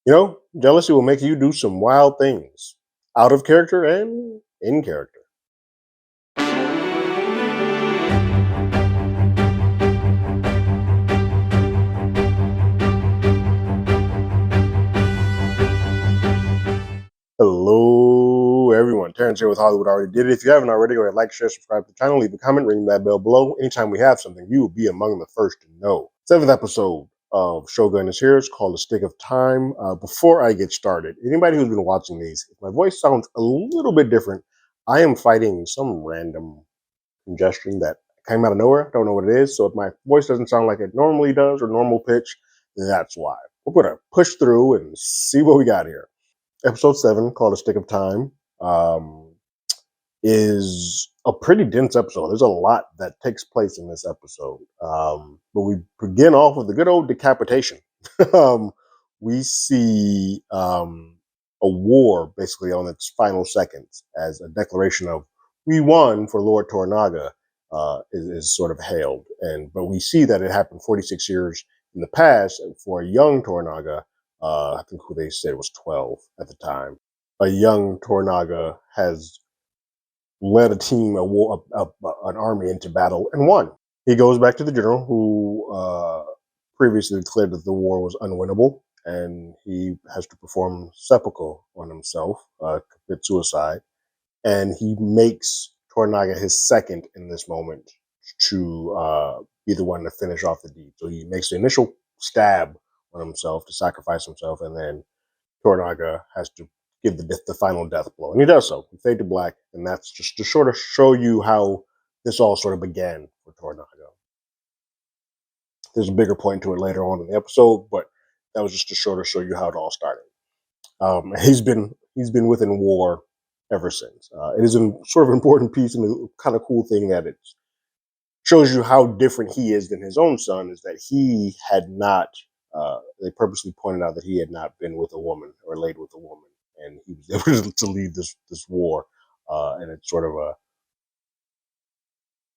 Jealousy will make you do some wild things, out of character and in character. Hello, everyone. Terrence here with Hollywood Already Did It. If you haven't already, go ahead, like, share, subscribe to the channel, leave a comment, ring that bell below. Anytime we have something, you will be among the first to know. Seventh episode of Shogun is here. It's called The Stick of Time. Before I get started, anybody who's been watching these, if my voice sounds a little bit different, I am fighting some random congestion that came out of nowhere. I don't know what it is. So if my voice doesn't sound like it normally does or normal pitch, that's why. We're going to push through and see what we got here. Episode 7, called A Stick of Time, um, is a pretty dense episode. There's a lot that takes place in this episode. But we begin off with a good old decapitation. um, we see a war basically on its final seconds as a declaration of we won for Lord Toranaga is sort of hailed. But we see that it happened 46 years in the past for a young Toranaga. I think who they said was 12 at the time. A young Toranaga has led a team, an army into battle and won. He goes back to the general who previously declared that the war was unwinnable, and he has to perform seppuku on himself, commit suicide, and he makes Toranaga his second in this moment to be the one to finish off the deed. So he makes the initial stab on himself to sacrifice himself, and then Toranaga has to give the final death blow, and he does so. We fade to black, and that's just to sort of show you how this all sort of began for Toranaga. There's a bigger point to it later on in the episode, but that was just to sort of show you how it all started. He's been within war ever since. It is a sort of important piece and a kind of cool thing that it shows you how different he is than his own son. Is that he had not. They purposely pointed out that he had not been with a woman or laid with a woman, and he was able to lead this war. And it's sort of a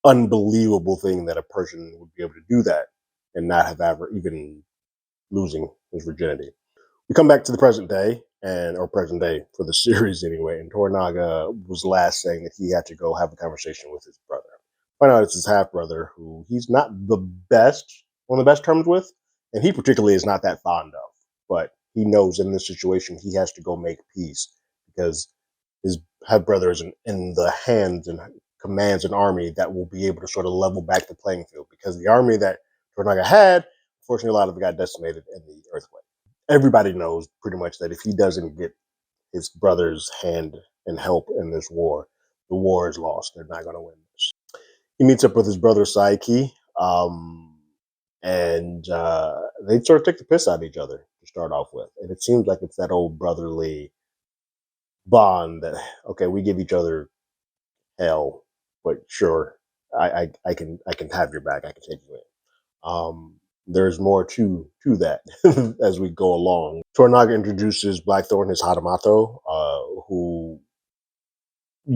unbelievable thing that a person would be able to do that and not have ever even losing his virginity. We come back to the present day, or present day for the series anyway, and Toranaga was last saying that he had to go have a conversation with his brother. Find out it's his half brother, who he's not on the best terms with, and he particularly is not that fond of. But he knows in this situation he has to go make peace because his half brother is in the hands and commands an army that will be able to sort of level back the playing field. Because the army that Toranaga had, unfortunately, a lot of it got decimated in the earthquake. Everybody knows pretty much that if he doesn't get his brother's hand and help in this war, the war is lost. They're not going to win this. He meets up with his brother Saiki, and they sort of take the piss out of each other to start off with. And it seems like it's that old brotherly bond that, okay, we give each other hell, but sure, I can have your back. I can take you in. There's more to that as we go along. Toranaga introduces Blackthorn, his Hadamato, who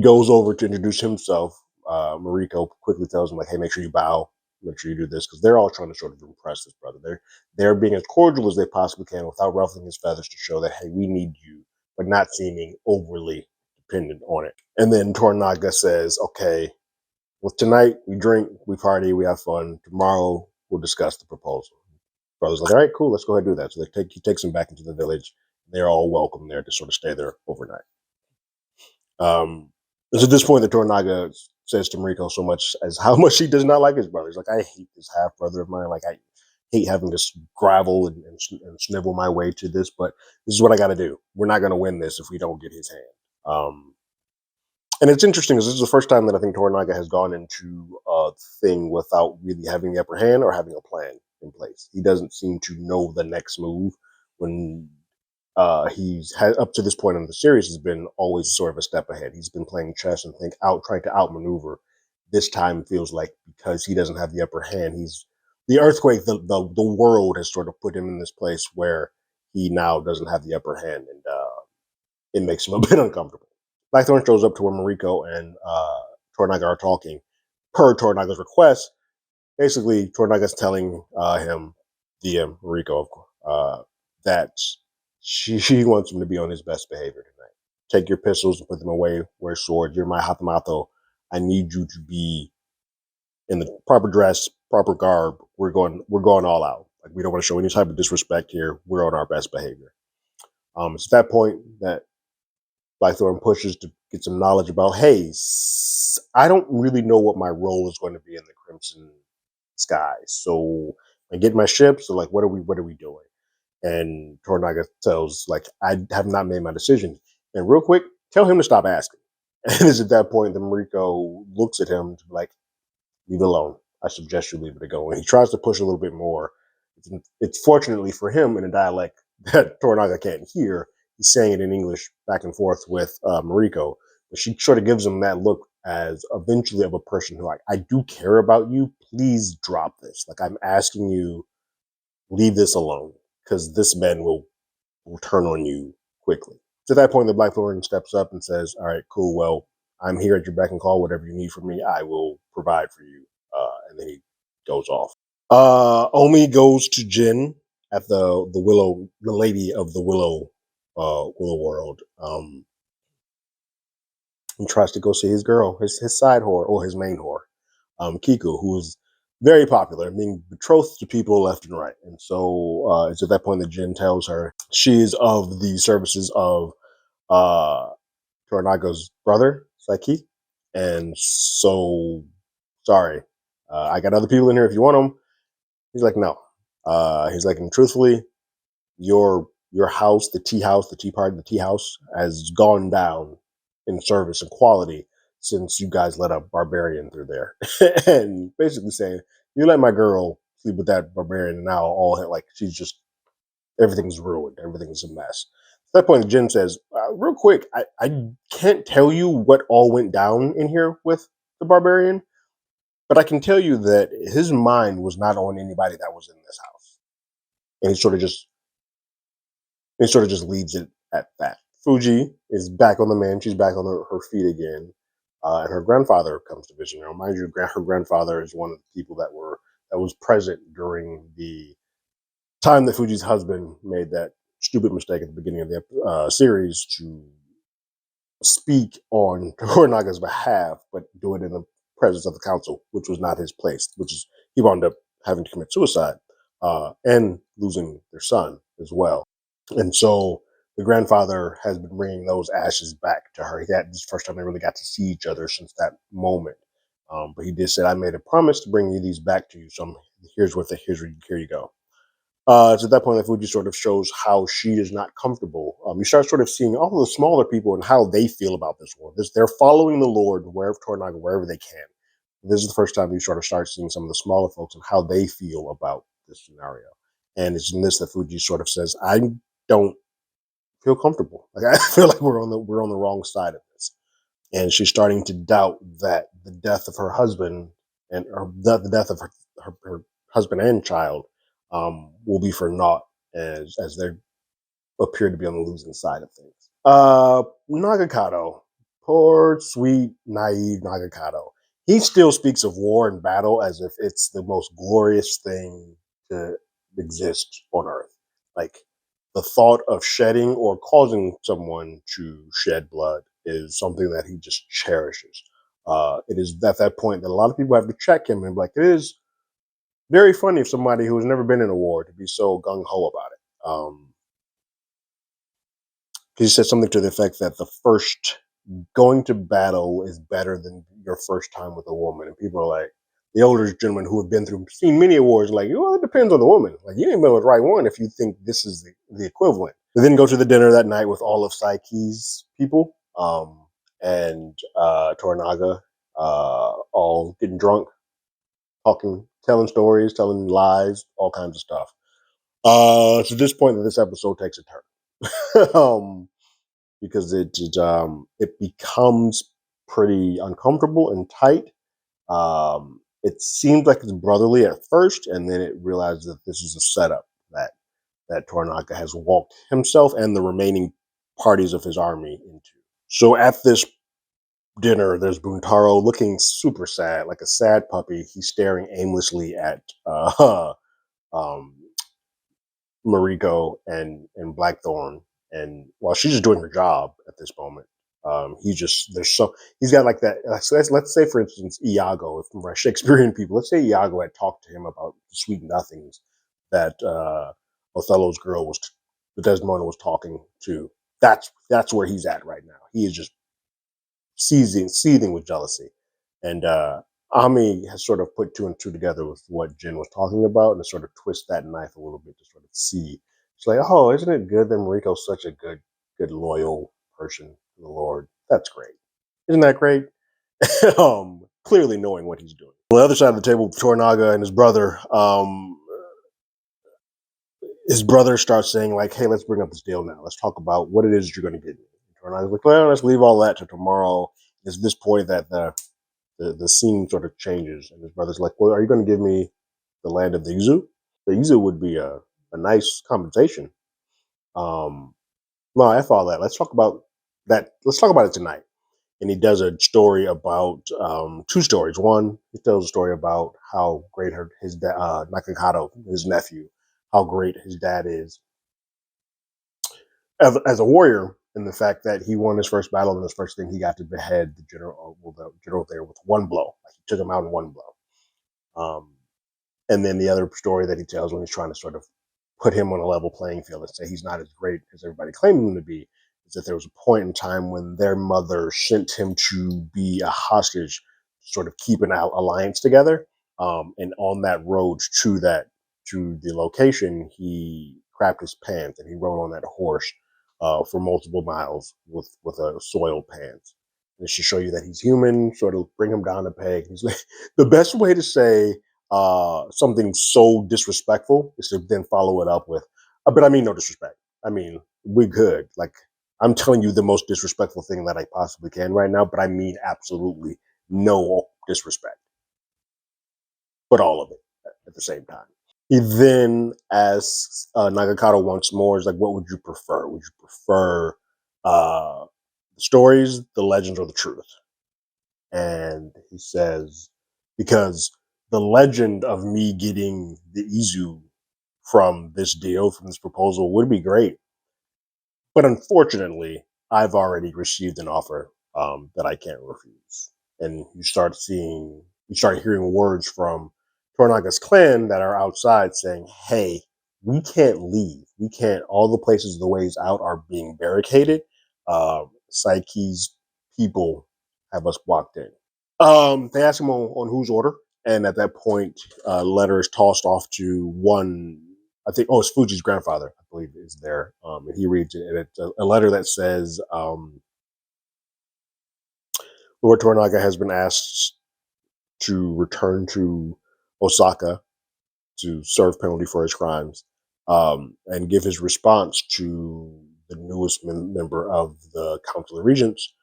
goes over to introduce himself. Mariko quickly tells him, like, hey, make sure you bow, make sure you do this, because they're all trying to sort of impress this brother. They're being as cordial as they possibly can without ruffling his feathers to show that, hey, we need you, but not seeming overly dependent on it. And then Toranaga says, okay, well, tonight we drink, we party, we have fun. Tomorrow we'll discuss the proposal. Brother's like, all right, cool, let's go ahead and do that. So he takes them back into the village. They're all welcome there to sort of stay there overnight. It's at this point that Toranaga says to Mariko so much as how much he does not like his brother. He's like, I hate this half brother of mine. Like, I hate having to gravel and snivel my way to this, but this is what I got to do. We're not going to win this if we don't get his hand. And it's interesting because this is the first time that I think Toranaga has gone into a thing without really having the upper hand or having a plan in place. He doesn't seem to know the next move. When he's had up to this point in the series has been always sort of a step ahead. He's been playing chess and trying to outmaneuver. This time feels like because he doesn't have the upper hand, the earthquake, the world has sort of put him in this place where he now doesn't have the upper hand, and it makes him a bit uncomfortable. Blackthorn shows up to where Mariko and Toranaga are talking. Per Toranaga's request, basically Toranaga's telling him, DM Mariko, that She wants him to be on his best behavior tonight. Take your pistols and put them away. Wear swords. You're my Hatamato. I need you to be in the proper dress, proper garb. We're going all out. Like, we don't want to show any type of disrespect here. We're on our best behavior. It's at that point that Blackthorn pushes to get some knowledge about, hey, I don't really know what my role is going to be in the Crimson Skies. So I get my ship. So like, what are we doing? And Toranaga tells, like, I have not made my decision. And real quick, tell him to stop asking. And it's at that point that Mariko looks at him to be like, leave it alone. I suggest you leave it go. And he tries to push a little bit more. It's fortunately for him in a dialect that Toranaga can't hear. He's saying it in English back and forth with Mariko. But she sort of gives him that look as eventually of a person who, like, I do care about you. Please drop this. Like, I'm asking you, leave this alone, because this man will turn on you quickly. To that point, the Blackthorn steps up and says, all right, cool. Well, I'm here at your beck and call. Whatever you need from me, I will provide for you. And then he goes off. Omi goes to Jin at the lady of the Willow World. And tries to go see his girl, his side whore, or his main whore, Kiku, who's very popular, being betrothed to people left and right. And so it's at that point that Jin tells her she's of the services of uh, Toranaga's brother, Saiki. And so, sorry, I got other people in here if you want them. He's like, no. He's like, and truthfully, your house, the tea party, the tea house has gone down in service and quality since you guys let a barbarian through there. And basically saying, you let my girl sleep with that barbarian, and now all like she's just everything's ruined, everything's a mess. At that point, Jin says, real quick, I can't tell you what all went down in here with the barbarian, but I can tell you that his mind was not on anybody that was in this house. And he sort of just leaves it at that. Fuji is back on the mend. She's back on her feet again. And her grandfather comes to visit her. Mind you, her grandfather is one of the people that was present during the time that Fuji's husband made that stupid mistake at the beginning of the series to speak on Toranaga's behalf, but do it in the presence of the council, which was not his place, which is he wound up having to commit suicide and losing their son as well. And so the grandfather has been bringing those ashes back to her. This is the first time they really got to see each other since that moment. But he did say, I made a promise to bring you these back to you. So here you go. It's at that point that Fuji sort of shows how she is not comfortable. You start sort of seeing all the smaller people and how they feel about this war. They're following the Lord wherever Toranaga, wherever they can. This is the first time you sort of start seeing some of the smaller folks and how they feel about this scenario. And it's in this that Fuji sort of says, I don't feel comfortable. Like, I feel like we're on the wrong side of this. And she's starting to doubt that the death of her husband and the death of her husband and child will be for naught, as they appear to be on the losing side of things. Nagakado, poor, sweet, naive Nagakado. He still speaks of war and battle as if it's the most glorious thing to exist on Earth. Like, the thought of shedding or causing someone to shed blood is something that he just cherishes. It is at that point that a lot of people have to check him and be like, it is very funny of somebody who has never been in a war to be so gung ho about it. He said something to the effect that the first going to battle is better than your first time with a woman. And people are like, the older gentlemen who have seen many wars, like, well, it depends on the woman. Like, you ain't been with the right one if you think this is the equivalent. They then go to the dinner that night with all of Saiki's people, and Toranaga, all getting drunk, talking, telling stories, telling lies, all kinds of stuff. It's at this point that this episode takes a turn. Because it becomes pretty uncomfortable and tight. It seems like it's brotherly at first, and then it realizes that this is a setup that Toranaga has walked himself and the remaining parties of his army into. So at this dinner, there's Buntaro looking super sad, like a sad puppy. He's staring aimlessly at um, Mariko and Blackthorn, and while she's just doing her job at this moment, he's just there's so he's got like that. So let's say for instance Iago, if from our Shakespearean people, let's say Iago had talked to him about the sweet nothings that Othello's girl was, Desdemona was talking to. That's where he's at right now. He is just seething with jealousy. And Ami has sort of put two and two together with what Jin was talking about and sort of twist that knife a little bit to sort of see. It's like, oh, isn't it good that Mariko's such a good, loyal person to the Lord? That's great. Isn't that great? Clearly knowing what he's doing. On the other side of the table, Tornaga and his brother starts saying like, hey, let's bring up this deal now. Let's talk about what it is you're going to get me. Tornaga's like, well, let's leave all that to tomorrow. It's this point that the scene sort of changes, and his brother's like, "Well, are you going to give me the land of the Izu? The Izu would be a nice compensation." Um, no, F all that. Let's talk about that. Let's talk about it tonight. And he does a story about two stories. One, he tells a story about how great his Nakakato, his nephew, how great his dad is as a warrior, and the fact that he won his first battle and his first thing he got to behead the general there with one blow. Like he took him out in one blow. Um, and then the other story that he tells when he's trying to sort of put him on a level playing field and say he's not as great as everybody claimed him to be is that there was a point in time when their mother sent him to be a hostage, sort of keep an alliance together. And on that road to the location, he crapped his pants and he rode on that horse for multiple miles with a soiled pants. And it's to show you that he's human, sort of bring him down a peg. He's like the best way to say something so disrespectful is to then follow it up with, but I mean no disrespect. I mean we could like I'm telling you the most disrespectful thing that I possibly can right now, but I mean absolutely no disrespect, but all of it at the same time. He then asks Nagakato once more, is like, what would you prefer? Would you prefer the stories, the legends, or the truth? And he says, because the legend of me getting the Izu from this deal, from this proposal, would be great. But unfortunately, I've already received an offer that I can't refuse. And you start hearing words from Tornaga's clan that are outside saying, hey, we can't leave. We can't, all the places, the ways out are being barricaded. Psyche's people have us blocked in. They ask him on whose order, and at that point, letter is tossed off to one. I think, it's Fuji's grandfather, I believe, is there, and he reads it, and it's a letter that says, "Lord Toranaga has been asked to return to Osaka to serve penalty for his crimes, and give his response to the newest member of the Council of Regents.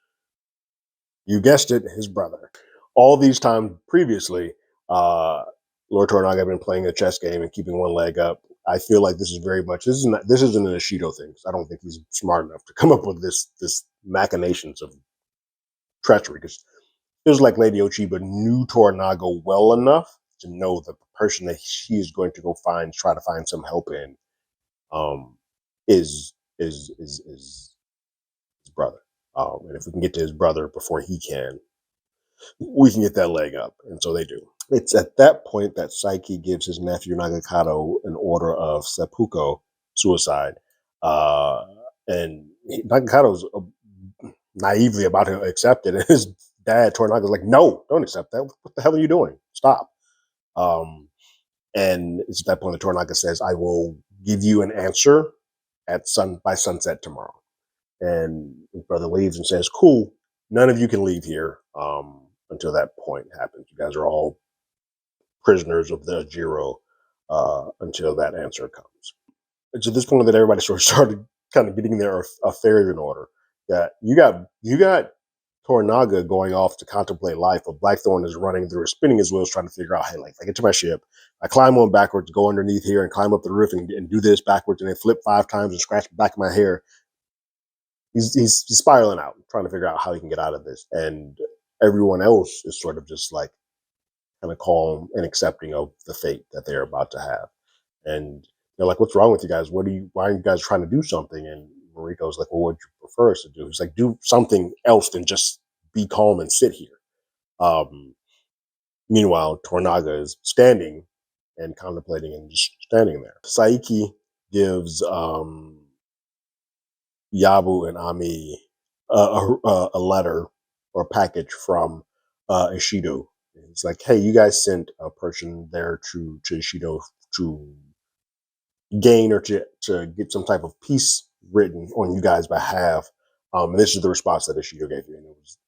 You guessed it, his brother. All these times previously, uh, Lord Toranaga had been playing a chess game and keeping one leg up. I feel like this is very much this isn't an Ishido thing. I don't think he's smart enough to come up with this machinations of treachery. Because it feels like Lady Ochiba knew Toranaga well enough to know that the person that she is going to go try to find some help in, um, is his brother. And if we can get to his brother before he can, we can get that leg up. And so they do. It's at that point that Psyche gives his nephew Nagakato an order of seppuku, suicide. Uh, and Nagakato's naively about to accept it. And his dad, Tornaga's like, no, don't accept that. What the hell are you doing? Stop. Um, and it's at that point that Tornaga says, I will give you an answer by sunset tomorrow. And his brother leaves and says, cool, none of you can leave here until that point happens. You guys are all prisoners of the Jiro until that answer comes. It's at this point that everybody sort of started kind of getting their affairs in order. Yeah, you got Tornaga going off to contemplate life, but Blackthorn is running through, spinning his wheels, trying to figure out, hey, like, if I get to my ship, I climb on backwards, go underneath here, and climb up the roof and do this backwards, and then flip 5 times and scratch the back of my hair. He's spiraling out, trying to figure out how he can get out of this, and everyone else is sort of just like kind of calm and accepting of the fate that they're about to have. And They're like, "What's wrong with you guys? Why are you guys trying to do something?" And Mariko's like, "Well, what would you prefer us to do?" He's like, "Do something else than just be calm and sit here." Um, Meanwhile, Tornaga is standing and contemplating and just standing there. Saiki gives Yabu and Ami a letter or a package from Ishido. It's like, hey, you guys sent a person there to Ishido to gain or to get some type of peace written on you guys' behalf. And this is the response that Ishido gave you. And it was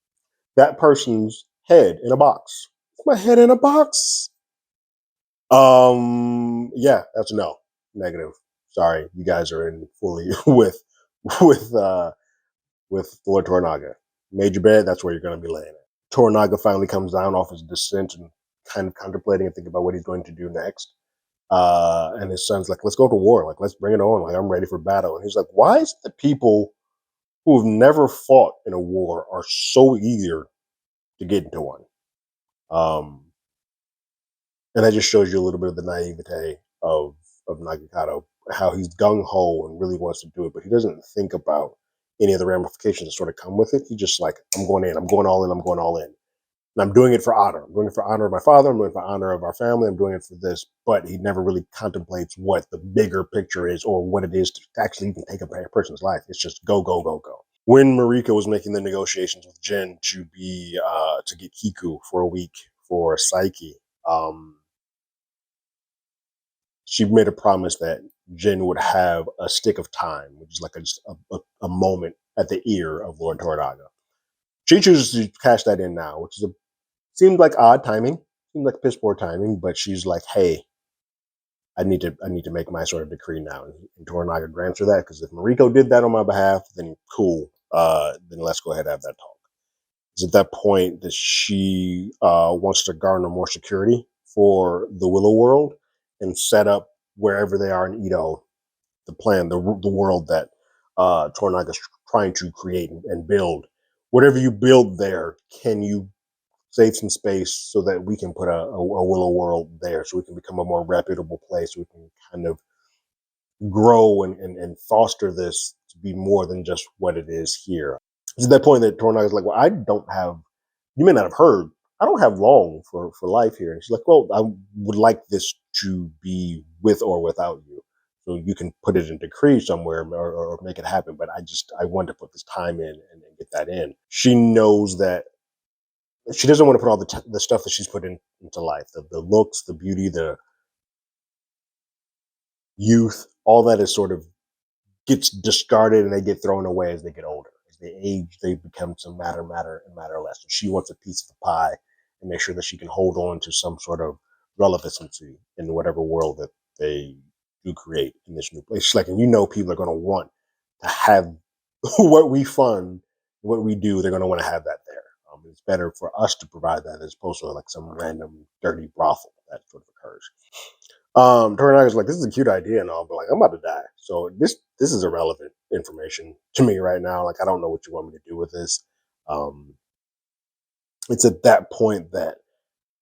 that person's head in a box. My head in a box. Yeah, that's a no. Negative. Sorry, you guys are in fully with with Lord Tornaga. Made your bed, that's where you're gonna be laying it. Tornaga finally comes down off his descent and kind of contemplating and thinking about what he's going to do next. And his son's like, let's go to war, like let's bring it on, like I'm ready for battle. And he's like, why is it that people who have never fought in a war are so eager to get into one? Um, and that just shows you a little bit of the naivete of Nagikato, how he's gung ho and really wants to do it, but he doesn't think about any of the ramifications that sort of come with it. He just like, I'm going in, I'm going all in, I'm going all in. And I'm doing it for honor. I'm doing it for honor of my father. I'm doing it for honor of our family. I'm doing it for this. But he never really contemplates what the bigger picture is or what it is to actually even take a person's life. It's just go, go, go, go. When Mariko was making the negotiations with Jin to get Kiku for a week for Psyche, she made a promise that Jin would have a stick of time, which is like a moment at the ear of Lord Toranaga. She chooses to cash that in now, which is seemed like odd timing, seemed like piss poor timing, but she's like, hey, I need to make my sort of decree now. And Toranaga grants her that because if Mariko did that on my behalf, then cool. Then let's go ahead and have that talk. It's at that point that she wants to garner more security for the Willow World and set up wherever they are in Edo, the plan, the world that Toranaga is trying to create and build. Whatever you build there, can you save some space so that we can put a Willow World there, so we can become a more reputable place. So we can kind of grow and foster this to be more than just what it is here. It's at that point that Toranaga is like, well, I don't have, you may not have heard, I don't have long for life here. And she's like, well, I would like this to be with or without you. So you can put it in decree somewhere or make it happen. But I want to put this time in and get that in. She knows that she doesn't want to put all the stuff that she's put into life, the looks, the beauty, the youth, all that is sort of gets discarded and they get thrown away as they get older. As they age, they become some matter less. So she wants a piece of the pie and make sure that she can hold on to some sort of relevancy in whatever world that they do create in this new place. She's like, and people are going to want to have what we fund, what we do, they're going to want to have that there. It's better for us to provide that as opposed to like some random dirty brothel that sort of occurs. Toranado's like, this is a cute idea and all, but like, I'm about to die. So this is irrelevant information to me right now. Like, I don't know what you want me to do with this. Um, it's at that point that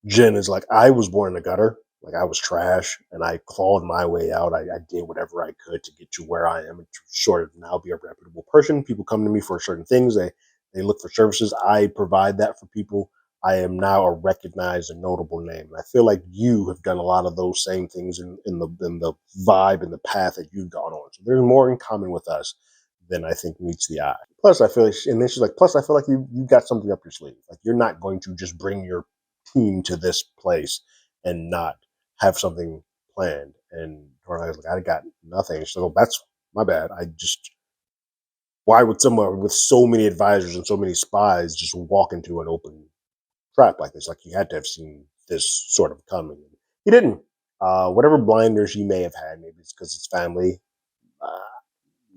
Jin is like, I was born in the gutter. Like, I was trash and I clawed my way out. I did whatever I could to get to where I am and to sort of now be a reputable person. People come to me for certain things. They look for services. I provide that for people. I am now a recognized and notable name. And I feel like you have done a lot of those same things in the vibe and the path that you've gone on. So there's more in common with us than I think meets the eye. Plus, I feel like, and then she's like, plus, I feel like you got something up your sleeve. Like, you're not going to just bring your team to this place and not have something planned. And Tornaga's like, I got nothing. So that's my bad. Why would someone with so many advisors and so many spies just walk into an open trap like this? Like, he had to have seen this sort of coming. He didn't. Whatever blinders he may have had, maybe it's because it's family, uh,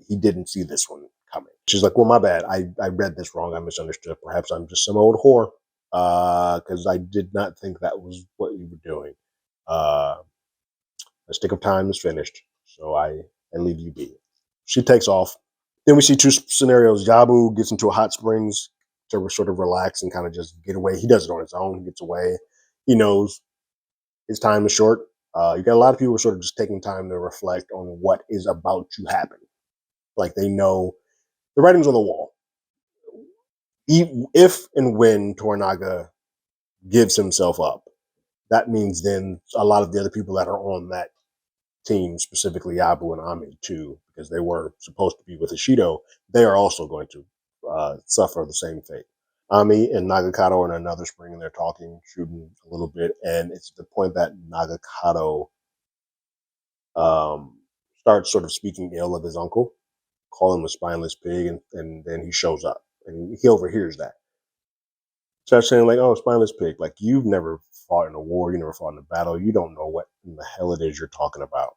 he didn't see this one coming. She's like, well, my bad. I read this wrong. I misunderstood. Perhaps I'm just some old whore because I did not think that was what you were doing. Uh, the stick of time is finished, so I leave you be. She takes off. Then we see two scenarios. Yabu gets into a hot springs to sort of relax and kind of just get away. He does it on his own. He gets away. He knows his time is short. You got a lot of people sort of just taking time to reflect on what is about to happen. Like they know the writing's on the wall. If and when Toranaga gives himself up, that means then a lot of the other people that are on that team, specifically Yabu and Ami too, because they were supposed to be with Ishido, they are also going to suffer the same fate. Ami and Nagakato are in another spring and they're talking, shooting a little bit, and it's the point that Nagakato starts sort of speaking ill of his uncle, call him a spineless pig, and then he shows up and he overhears that. Starts saying like, "Oh, spineless pig! Like you've never fought in a war, you never fought in a battle, you don't know what in the hell it is you're talking about."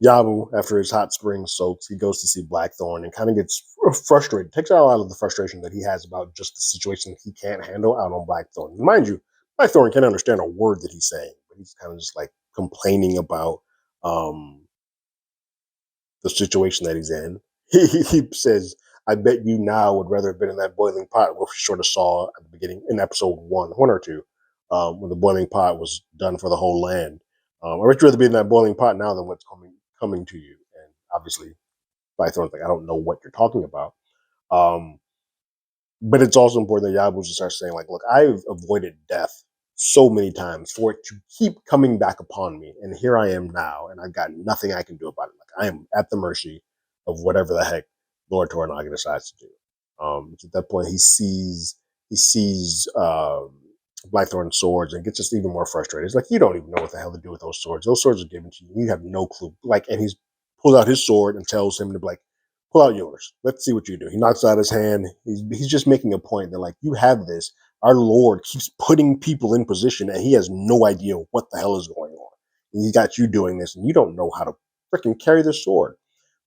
Yabu, after his hot spring soaks, he goes to see Blackthorn and kind of gets frustrated. Takes out a lot of the frustration that he has about just the situation he can't handle out on Blackthorn. Mind you, Blackthorn can't understand a word that he's saying, but he's kind of just like complaining about um, the situation that he's in. He says, "I bet you now would rather have been in that boiling pot," which we sort of saw at the beginning in episode one or two, when the boiling pot was done for the whole land. I'd much rather be in that boiling pot now than what's coming to you. And obviously, Blackthorn's like, "I don't know what you're talking about." Um, but it's also important that Yabu just starts saying, like, look, I've avoided death so many times for it to keep coming back upon me. And here I am now, and I've got nothing I can do about it. Like, I am at the mercy of whatever the heck Lord Toranaga decides to do. At that point, he sees Blackthorn's swords and gets just even more frustrated. It's like, you don't even know what the hell to do with those swords. Those swords are given to you. You have no clue. Like, and he's pulls out his sword and tells him to be like, pull out yours. Let's see what you do. He knocks out his hand. He's just making a point that like, you have this. Our Lord keeps putting people in position and he has no idea what the hell is going on. And he's got you doing this and you don't know how to freaking carry this sword.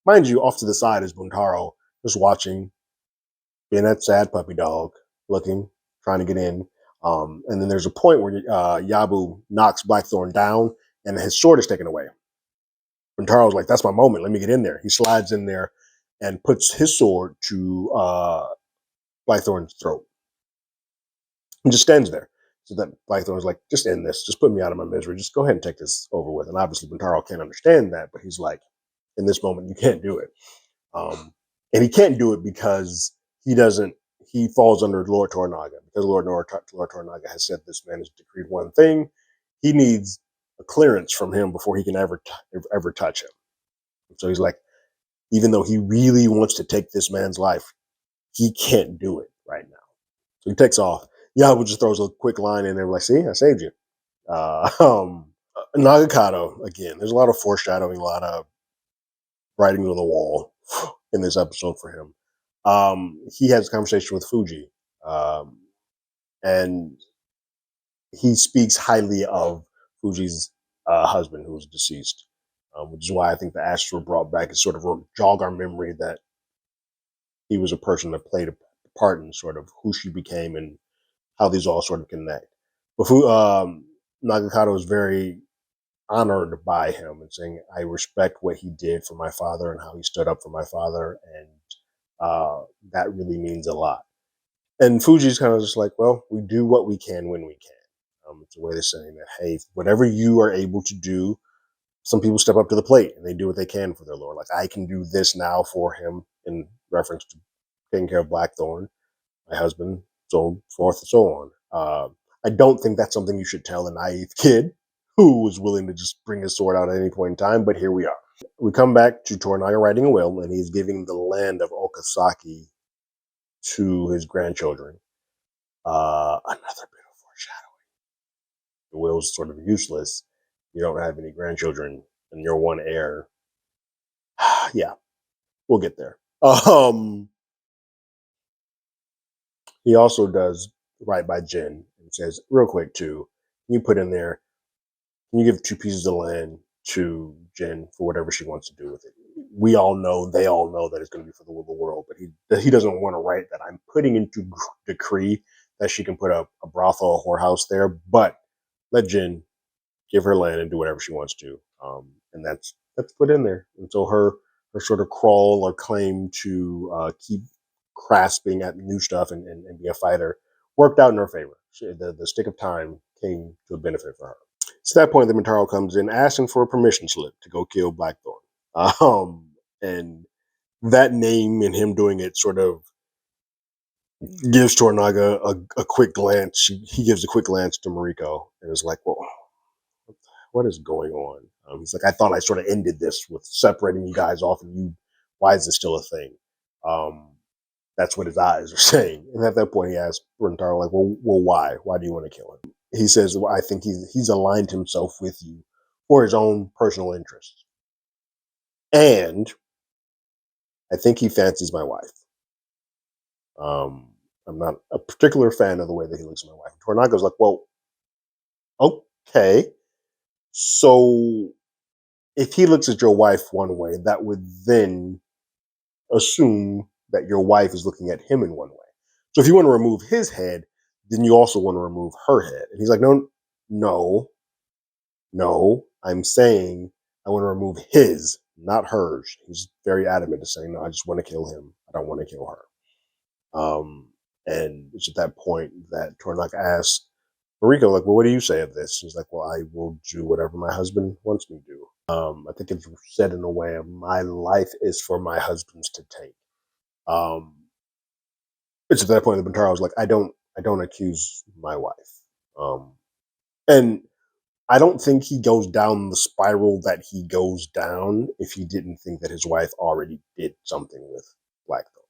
Mind you, off to the side is Buntaro just watching, being that sad puppy dog, looking, trying to get in. And then there's a point where Yabu knocks Blackthorn down and his sword is taken away. Buntaro's like, that's my moment. Let me get in there. He slides in there and puts his sword to Blackthorn's throat and just stands there. So that Blackthorn's like, just end this. Just put me out of my misery. Just go ahead and take this over with. And obviously, Buntaro can't understand that, but he's like, in this moment, you can't do it. And he can't do it because he falls under Lord Toranaga. Because Lord Toranaga has said this man has decreed one thing. He needs a clearance from him before he can ever touch him. So he's like, even though he really wants to take this man's life, he can't do it right now. So he takes off. Yahoo just throws a quick line in there like, see, I saved you. Nagakato, again, there's a lot of foreshadowing, a lot of writing on the wall in this episode for him. He has a conversation with Fuji, and he speaks highly of Fuji's husband, who was deceased, which is why I think the ashes were brought back and sort of jog our memory that he was a person that played a part in sort of who she became and how these all sort of connect. But Nagakato was very honored by him and saying, I respect what he did for my father and how he stood up for my father. And that really means a lot. And Fuji's kind of just like, well, we do what we can when we can. It's a way of saying that, hey, whatever you are able to do, some people step up to the plate and they do what they can for their Lord. Like, I can do this now for him in reference to taking care of Blackthorn, my husband, so forth and so on. I don't think that's something you should tell a naive kid who was willing to just bring his sword out at any point in time, but here we are. We come back to Toranaga riding a will, and he's giving the land of Okasaki to his grandchildren. Another bit of foreshadowing. The will's sort of useless. You don't have any grandchildren, and you're one heir. Yeah, we'll get there. He also does right by Jin and says, real quick too, you put in there, can you give 2 pieces of land to Jin for whatever she wants to do with it? We all know, they all know that it's going to be for the will of the world, but he doesn't want to write that I'm putting into decree that she can put a brothel, a whorehouse there, but let Jin give her land and do whatever she wants to. And that's put in there. And so her sort of crawl or claim to keep grasping at new stuff and be a fighter worked out in her favor. The stick of time came to a benefit for her. So at that point, the Mintaro comes in asking for a permission slip to go kill Blackthorn. And that name and him doing it sort of gives Toranaga a quick glance. He gives a quick glance to Mariko and is like, well, what is going on? He's like, I thought I sort of ended this with separating you guys off, and you, why is this still a thing? That's what his eyes are saying. And at that point, he asks Rentaro, like, well, why? Why do you want to kill him? He says, well, I think he's aligned himself with you for his own personal interests. And I think he fancies my wife. I'm not a particular fan of the way that he looks at my wife. Tornaga's like, well, okay. So if he looks at your wife one way, that would then assume that your wife is looking at him in one way. So if you want to remove his head, then you also want to remove her head. And he's like, no, I'm saying I want to remove his, not hers. He's very adamant to saying, no, I just want to kill him. I don't want to kill her. And it's at that point that Tornak asks Mariko, like, well, what do you say of this? He's like, well, I will do whatever my husband wants me to do. I think it's said in a way of my life is for my husband's to take. It's at that point that Bintaro was like, I don't accuse my wife. And I don't think he goes down the spiral that he goes down if he didn't think that his wife already did something with Blackthorn.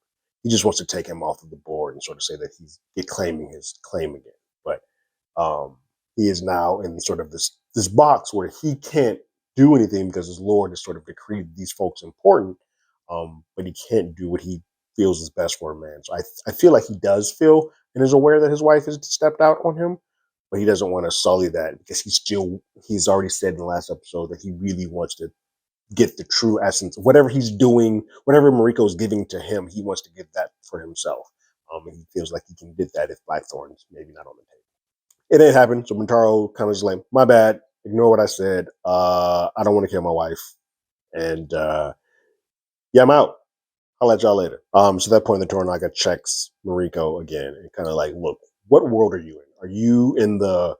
He just wants to take him off of the board and sort of say that he's claiming his claim again. But he is now in sort of this box where he can't do anything because his lord has sort of decreed these folks important, but he can't do what he feels is best for a man. So I feel like he does feel and is aware that his wife has stepped out on him, but he doesn't want to sully that because he's already said in the last episode that he really wants to get the true essence of whatever he's doing, whatever Mariko is giving to him, he wants to get that for himself. And he feels like he can get that if Blackthorn's maybe not on the table. It ain't happened. So Bintaro kind of just like, my bad, ignore what I said. I don't want to kill my wife. And yeah, I'm out. I'll let y'all later. So at that point, the Toranaga checks Mariko again and kind of like, look, what world are you in? Are you in the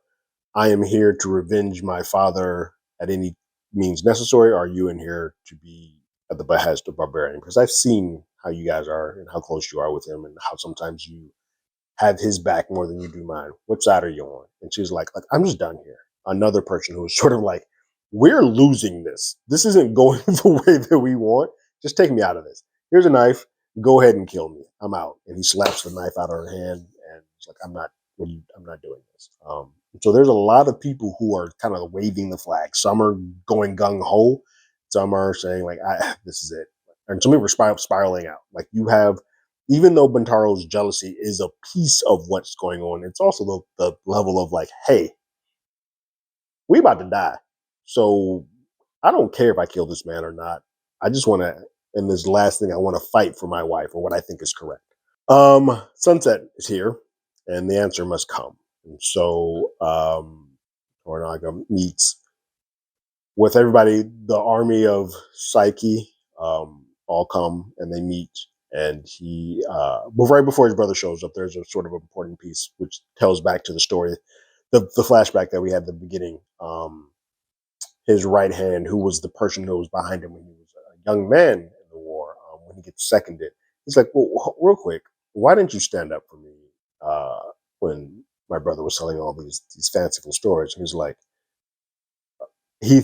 I am here to revenge my father at any means necessary? Or are you in here to be at the behest of Barbarian? Because I've seen how you guys are and how close you are with him and how sometimes you have his back more than you do mine. What side are you on? And she's like, I'm just done here. Another person who was sort of like, we're losing this. This isn't going the way that we want. Just take me out of this. Here's a knife. Go ahead and kill me. I'm out. And he slaps the knife out of her hand and it's like, I'm not doing this. So there's a lot of people who are kind of waving the flag. Some are going gung ho. Some are saying like, this is it. And some people are spiraling out. Like you have, even though Bintaro's jealousy is a piece of what's going on, it's also the level of like, hey, we about to die. So I don't care if I kill this man or not. I just want to, and this last thing, I want to fight for my wife or what I think is correct. Sunset is here, and the answer must come. And so Toranaga meets with everybody, the army of Psyche, all come and they meet. And he, right before his brother shows up, there's a sort of important piece which tells back to the story, the flashback that we had at the beginning. His right hand, who was the person who was behind him when he was a young man in the war, when he gets seconded, he's like, well, real quick, why didn't you stand up for me when my brother was telling all these fanciful stories? And he's like, he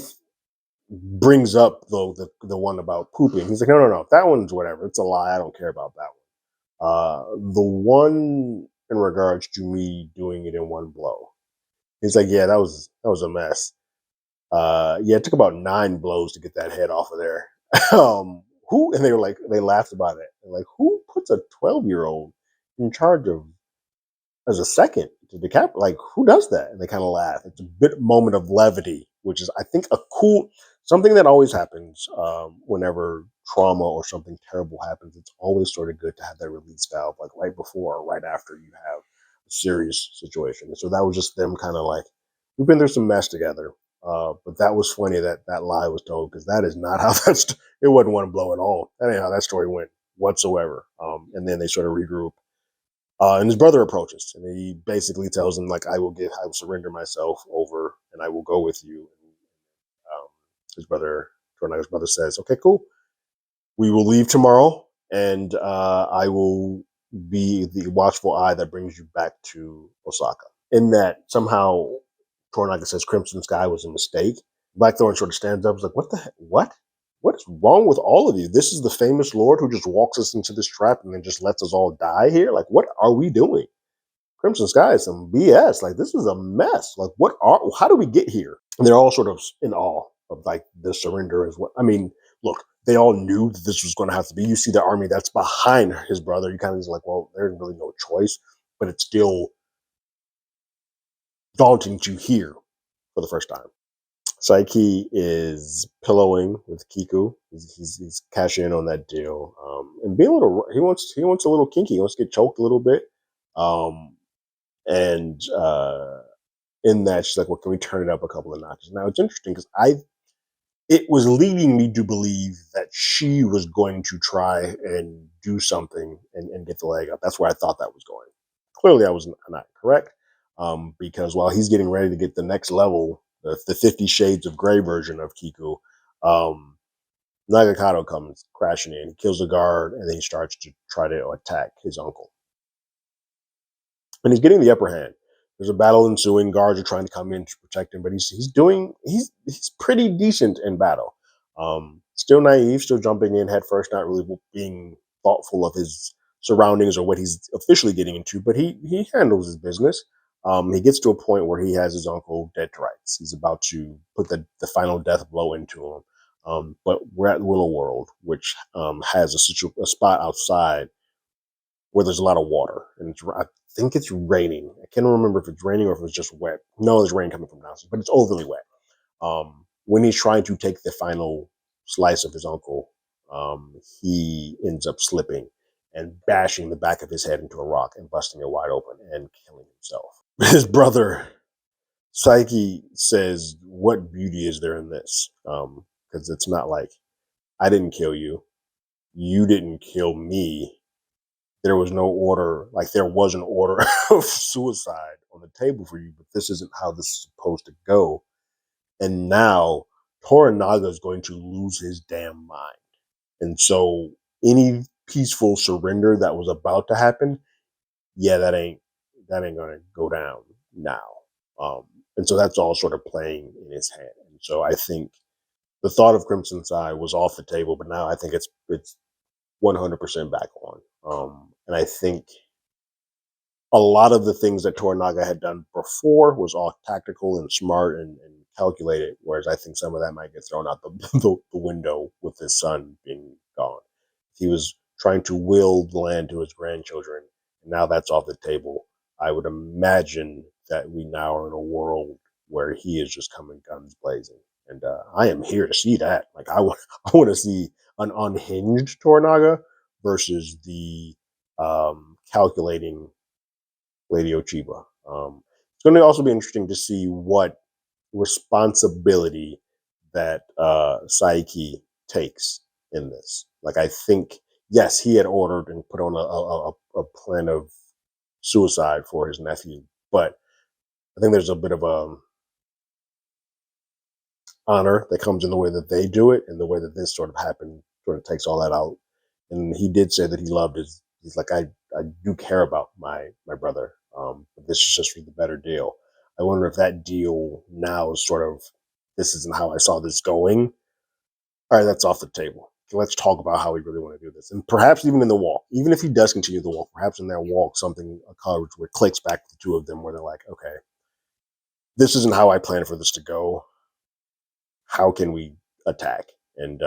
brings up the one about pooping. He's like, no, that one's whatever. It's a lie. I don't care about that one. The one in regards to me doing it in one blow. He's like, yeah, that was a mess. Yeah, it took about 9 blows to get that head off of there. Who? And they laughed about it. They're like, who puts a 12-year-old in charge of as a second to decap? Like, who does that? And they kind of laugh. It's a bit moment of levity, which is, I think, a cool something that always happens whenever trauma or something terrible happens. It's always sort of good to have that release valve, like right before or right after you have a serious situation. And so that was just them kind of like, we've been through some mess together. But that was funny that lie was told because that is not how it wasn't one blow at all. That ain't how that story went whatsoever. And then they sort of regroup. And his brother approaches and he basically tells him like, I will surrender myself over and I will go with you. And, his brother, Toranaga's brother, says, "Okay, cool. We will leave tomorrow, and I will be the watchful eye that brings you back to Osaka." In that, somehow, Toranaga says Crimson Sky was a mistake. Blackthorn sort of stands up, is like, "What the heck? What? What is wrong with all of you? This is the famous lord who just walks us into this trap and then just lets us all die here? Like, what are we doing? Crimson Sky is some BS. Like, this is a mess. Like, how do we get here?" And they're all sort of in awe of like the surrender as well. I mean, look, they all knew that this was going to have to be. You see the army that's behind his brother. You kind of just like, well, there's really no choice, but it's still daunting to hear for the first time. Saiki is pillowing with Kiku. He's cashing in on that deal, and being a little. He wants a little kinky. He wants to get choked a little bit, and in that she's like, "Well, can we turn it up a couple of notches?" Now it's interesting because it was leading me to believe that she was going to try and do something and get the leg up. That's where I thought that was going. Clearly, I was not correct, because while he's getting ready to get the next level, the 50 Shades of Grey version of Kiku, um, Nagakado comes crashing in, kills the guard, and then he starts to try to attack his uncle. And he's getting the upper hand. There's a battle ensuing. Guards are trying to come in to protect him, but he's pretty decent in battle. Still naive, still jumping in head first, not really being thoughtful of his surroundings or what he's officially getting into. But he handles his business. He gets to a point where he has his uncle dead to rights. He's about to put the final death blow into him. But we're at Willow World, which has a spot outside where there's a lot of water, and I think it's raining. I can't remember if it's raining or if it's just wet. No, there's rain coming from downstairs, but it's overly wet. When he's trying to take the final slice of his uncle, he ends up slipping and bashing the back of his head into a rock and busting it wide open and killing himself. His brother Saiki says, "What beauty is there in this?" Because it's not like I didn't kill you, you didn't kill me. There was no order, like there was an order of suicide on the table for you, but this isn't how this is supposed to go. And now Toranaga is going to lose his damn mind. And so any peaceful surrender that was about to happen, yeah, that ain't gonna go down now. Um, and so that's all sort of playing in his hand. And so I think the thought of Crimson Side was off the table, but now I think it's 100% back on. And I think a lot of the things that Toranaga had done before was all tactical and smart and calculated, whereas I think some of that might get thrown out the window with his son being gone. He was trying to will the land to his grandchildren, and now that's off the table. I would imagine that we now are in a world where he is just coming guns blazing, and I am here to see that. Like I want to see an unhinged Toranaga versus the calculating Lady Ochiba. It's going to also be interesting to see what responsibility that Saiki takes in this. Like, I think, yes, he had ordered and put on a plan of suicide for his nephew, but I think there's a bit of honor that comes in the way that they do it and the way that this sort of happened sort of takes all that out. And he did say that he loved his. He's like, I do care about my brother. But this is just for the better deal. I wonder if that deal now is sort of, this isn't how I saw this going. All right, that's off the table. Let's talk about how we really want to do this. And perhaps even in the walk, even if he does continue the walk, perhaps in that walk, something occurs where it clicks back to the two of them where they're like, okay, this isn't how I planned for this to go. How can we attack? And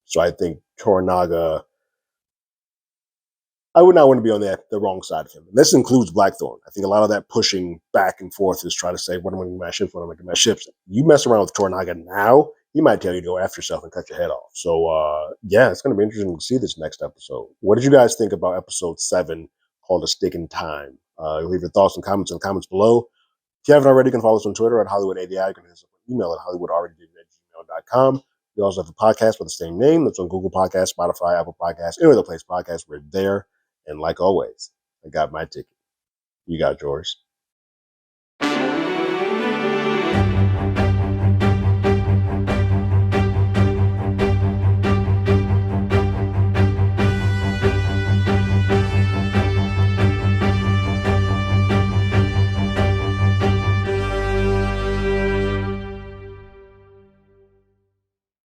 so I think Toranaga, I would not want to be on the wrong side of him. And this includes Blackthorn. I think a lot of that pushing back and forth is trying to say, what am I going to do my ships? What am I going to do my ships? You mess around with Toranaga now, he might tell you to go after yourself and cut your head off. So, yeah, it's going to be interesting to see this next episode. What did you guys think about episode 7 called A Stick in Time? Leave your thoughts and comments in the comments below. If you haven't already, you can follow us on Twitter at HollywoodADI. You can hit us up on email at HollywoodAlready@gmail.com. We also have a podcast with the same name. That's on Google Podcasts, Spotify, Apple Podcasts, any other place podcasts. We're there. And like always, I got my ticket. You got yours.